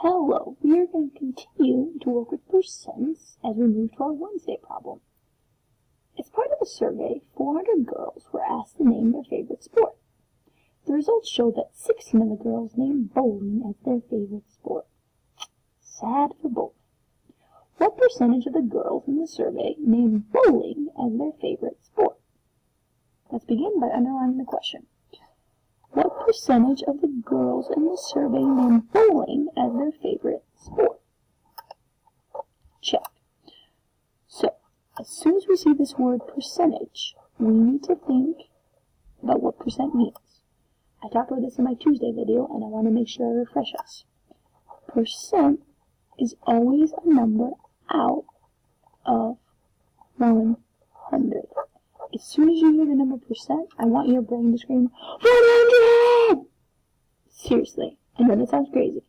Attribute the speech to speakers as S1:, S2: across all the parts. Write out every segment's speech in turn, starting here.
S1: Hello, we are going to continue to work with percents as we move to our Wednesday problem. As part of a survey, 400 girls were asked to name their favorite sport. The results showed that 16 of the girls named bowling as their favorite sport. Sad for bowling. What percentage of the girls in the survey named bowling as their favorite sport? Let's begin by underlining the question. What percentage of the girls in the survey named bowling as their favorite sport? Check. So, as soon as we see this word percentage, we need to think about what percent means. I talked about this in my Tuesday video, and I want to make sure I refresh us. Percent is always a number out of 100. As soon as you hear the number percent, I want your brain to scream, 100! Seriously, I know that sounds crazy,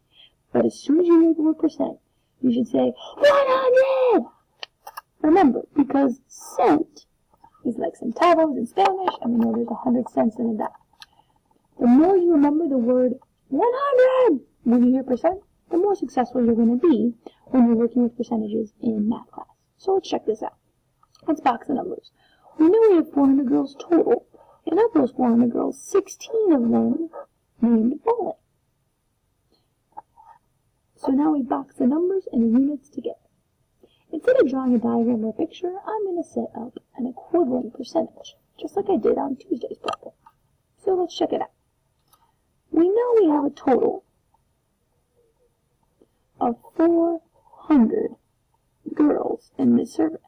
S1: but as soon as you hear the word percent, you should say, 100! Remember, because cent is like centavos in Spanish, and we know there's 100 cents in a dime. The more you remember the word 100 when you hear percent, the more successful you're going to be when you're working with percentages in math class. So let's check this out. Let's box the numbers. We know we have 400 girls total, and of those 400 girls, 16 of them named bowling. So now we box the numbers and the units together. Instead of drawing a diagram or a picture, I'm going to set up an equivalent percentage, just like I did on Tuesday's problem. So let's check it out. We know we have a total of 400 girls in this survey.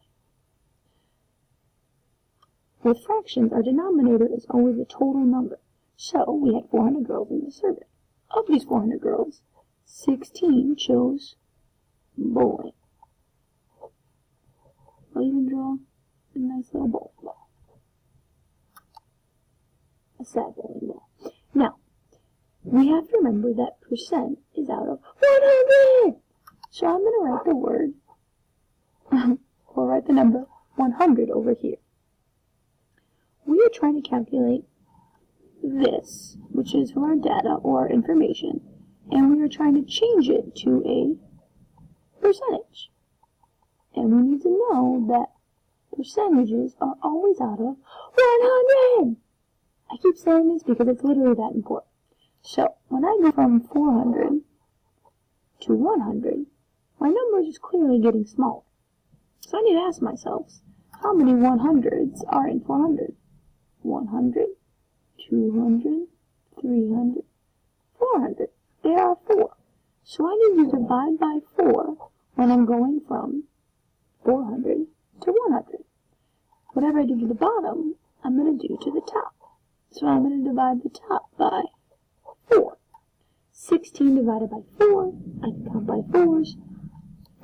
S1: With fractions, our denominator is always the total number. So, we had 400 girls in the survey. Of these 400 girls, 16 chose bowling. I'll even draw a nice little bowling ball. A sad bowling ball. Now, we have to remember that percent is out of 100! So I'm going to write the word, or write the number 100 over here. We are trying to calculate this, which is from our data or information, and we are trying to change it to a percentage. And we need to know that percentages are always out of 100! I keep saying this because it's literally that important. So, when I go from 400 to 100, my number is just clearly getting smaller. So I need to ask myself, how many 100s are in 400? 100, 200, 300, 400. There are 4. So I need to divide by 4 when I'm going from 400 to 100. Whatever I do to the bottom, I'm going to do to the top. So I'm going to divide the top by 4. 16 divided by 4, I can count by 4s.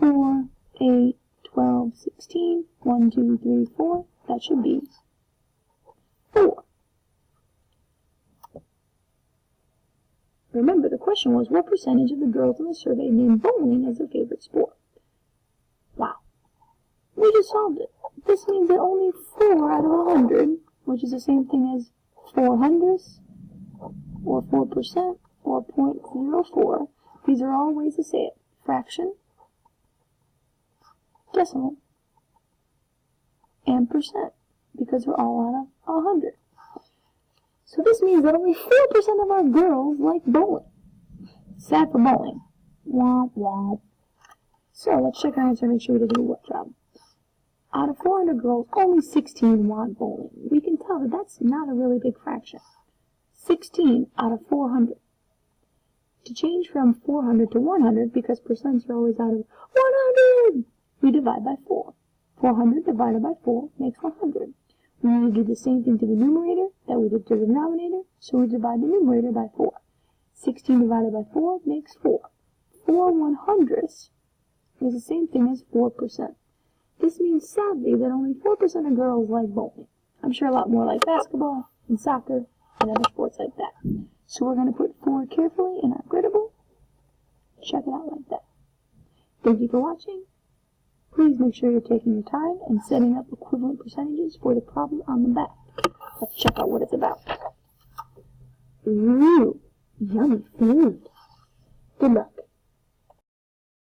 S1: 4, 8, 12, 16, 1, 2, 3, 4. That should be 4. Remember, the question was, what percentage of the girls in the survey named bowling as their favorite sport? Wow. We just solved it. This means that only 4 out of 100, which is the same thing as 4 hundredths, or 4%, or 0.04, these are all ways to say it. Fraction, decimal, and percent, because they're all out of 100. So this means that only 4% of our girls like bowling. Sad for bowling. Womp womp. So let's check our answer and make sure we did a what job. Out of 400 girls, only 16 want bowling. We can tell that that's not a really big fraction. 16 out of 400. To change from 400 to 100, because percents are always out of 100, we divide by 4. 400 divided by 4 makes 100. We need to do the same thing to the numerator that we did to the denominator, so we divide the numerator by 4. 16 divided by 4 makes 4. 4 100ths is the same thing as 4%. This means, sadly, that only 4% of girls like bowling. I'm sure a lot more like basketball and soccer and other sports like that. So we're going to put 4 carefully in our griddable. Check it out like that. Thank you for watching. Please make sure you're taking your time and setting up equivalent percentages for the problem on the back. Let's check out what it's about. Ooh, yummy food. Good luck.